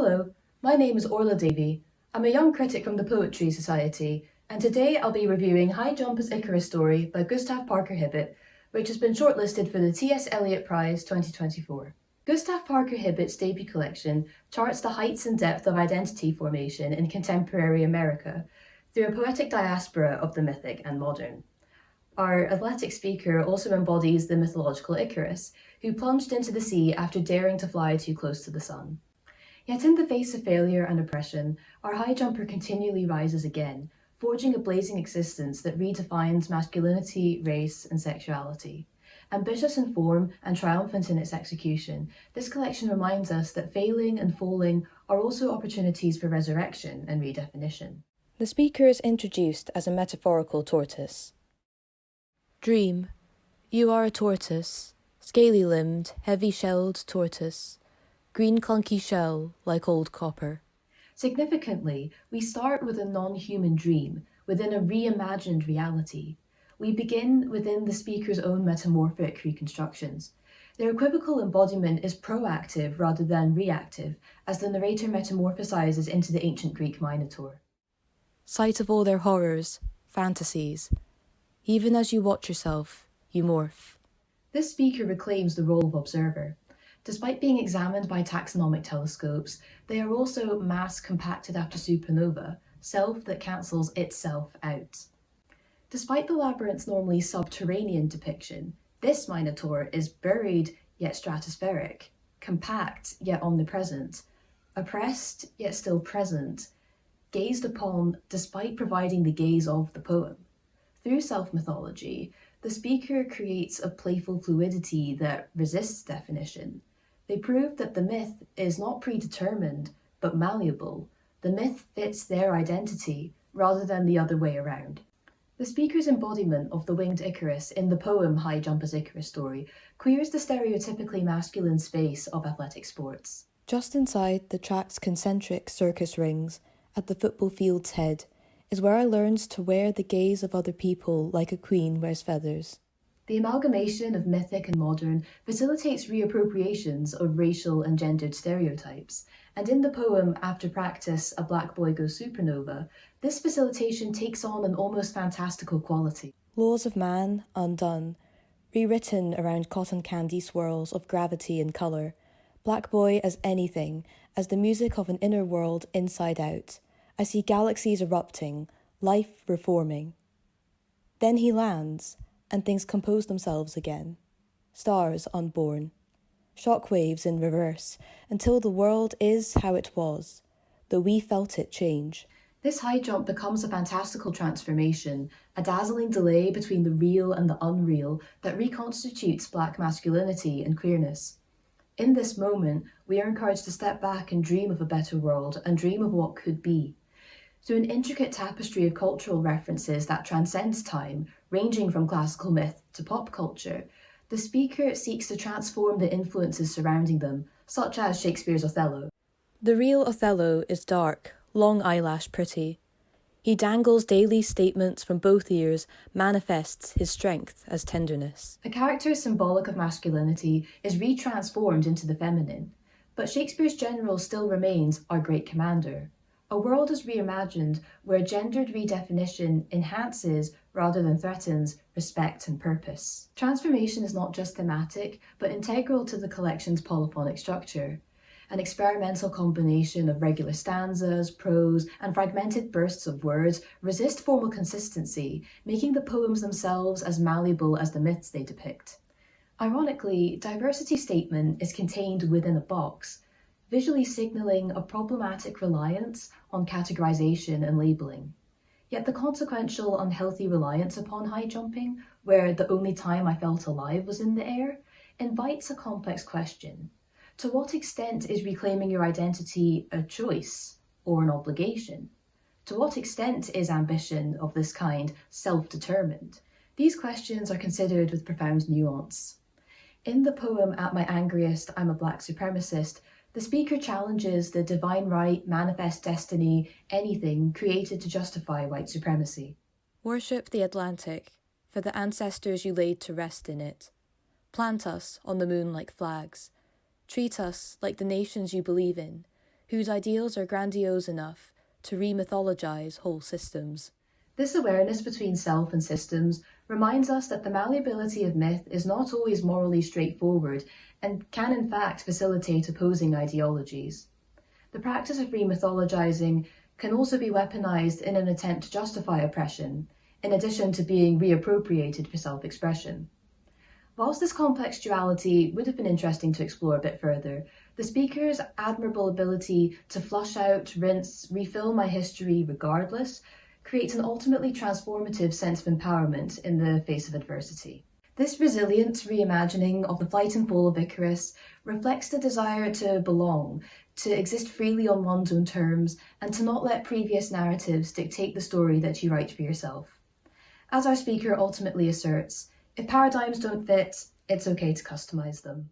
Hello, my name is Orla Davy. I'm a young critic from the Poetry Society, and today I'll be reviewing High Jumper's Icarus Story by Gustav Parker Hibbett, which has been shortlisted for the T.S. Eliot Prize 2024. Gustav Parker Hibbett's debut collection charts the heights and depth of identity formation in contemporary America through a poetic diaspora of the mythic and modern. Our athletic speaker also embodies the mythological Icarus, who plunged into the sea after daring to fly too close to the sun. Yet in the face of failure and oppression, our high jumper continually rises again, forging a blazing existence that redefines masculinity, race, and sexuality. Ambitious in form and triumphant in its execution, this collection reminds us that failing and falling are also opportunities for resurrection and redefinition. The speaker is introduced as a metaphorical tortoise. Dream, you are a tortoise, scaly-limbed, heavy-shelled tortoise, green clunky shell like old copper. Significantly, we start with a non-human dream within a reimagined reality. We begin within the speaker's own metamorphic reconstructions. Their equivocal embodiment is proactive rather than reactive, as the narrator metamorphosizes into the ancient Greek Minotaur. Sight of all their horrors, fantasies. Even as you watch yourself, you morph. This speaker reclaims the role of observer. Despite being examined by taxonomic telescopes, they are also mass compacted after supernova, self that cancels itself out. Despite the labyrinth's normally subterranean depiction, this Minotaur is buried yet stratospheric, compact yet omnipresent, oppressed yet still present, gazed upon despite providing the gaze of the poem. Through self-mythology, the speaker creates a playful fluidity that resists definition. They prove that the myth is not predetermined, but malleable. The myth fits their identity rather than the other way around. The speaker's embodiment of the winged Icarus in the poem High Jumper's Icarus Story queers the stereotypically masculine space of athletic sports. Just inside the track's concentric circus rings, at the football field's head, is where I learned to wear the gaze of other people like a queen wears feathers. The amalgamation of mythic and modern facilitates reappropriations of racial and gendered stereotypes, and in the poem After Practice, A Black Boy Goes Supernova, this facilitation takes on an almost fantastical quality. Laws of man undone, rewritten around cotton candy swirls of gravity and colour, Black Boy as anything, as the music of an inner world inside out. I see galaxies erupting, life reforming. Then he lands, and things compose themselves again. Stars unborn. Shockwaves in reverse, until the world is how it was, though we felt it change. This high jump becomes a fantastical transformation, a dazzling delay between the real and the unreal that reconstitutes Black masculinity and queerness. In this moment, we are encouraged to step back and dream of a better world and dream of what could be. Through an intricate tapestry of cultural references that transcends time, ranging from classical myth to pop culture, the speaker seeks to transform the influences surrounding them, such as Shakespeare's Othello. The real Othello is dark, long eyelash pretty. He dangles daily statements from both ears, manifests his strength as tenderness. A character symbolic of masculinity is retransformed into the feminine, but Shakespeare's general still remains our great commander. A world is reimagined where gendered redefinition enhances rather than threatens respect and purpose. Transformation is not just thematic, but integral to the collection's polyphonic structure. An experimental combination of regular stanzas, prose, and fragmented bursts of words resist formal consistency, making the poems themselves as malleable as the myths they depict. Ironically, diversity statement is contained within a box, visually signalling a problematic reliance on categorization and labeling. Yet the consequential unhealthy reliance upon high jumping, where the only time I felt alive was in the air, invites a complex question. To what extent is reclaiming your identity a choice or an obligation? To what extent is ambition of this kind self-determined? These questions are considered with profound nuance. In the poem At My Angriest, I'm a Black Supremacist, the speaker challenges the divine right, manifest destiny, anything created to justify white supremacy. Worship the Atlantic, for the ancestors you laid to rest in it. Plant us on the moon like flags. Treat us like the nations you believe in, whose ideals are grandiose enough to re-mythologize whole systems. This awareness between self and systems reminds us that the malleability of myth is not always morally straightforward and can in fact facilitate opposing ideologies. The practice of re-mythologizing can also be weaponized in an attempt to justify oppression, in addition to being reappropriated for self-expression. Whilst this complex duality would have been interesting to explore a bit further, the speaker's admirable ability to flush out, rinse, refill my history regardless creates an ultimately transformative sense of empowerment in the face of adversity. This resilient reimagining of the flight and fall of Icarus reflects the desire to belong, to exist freely on one's own terms, and to not let previous narratives dictate the story that you write for yourself. As our speaker ultimately asserts, if paradigms don't fit, it's okay to customize them.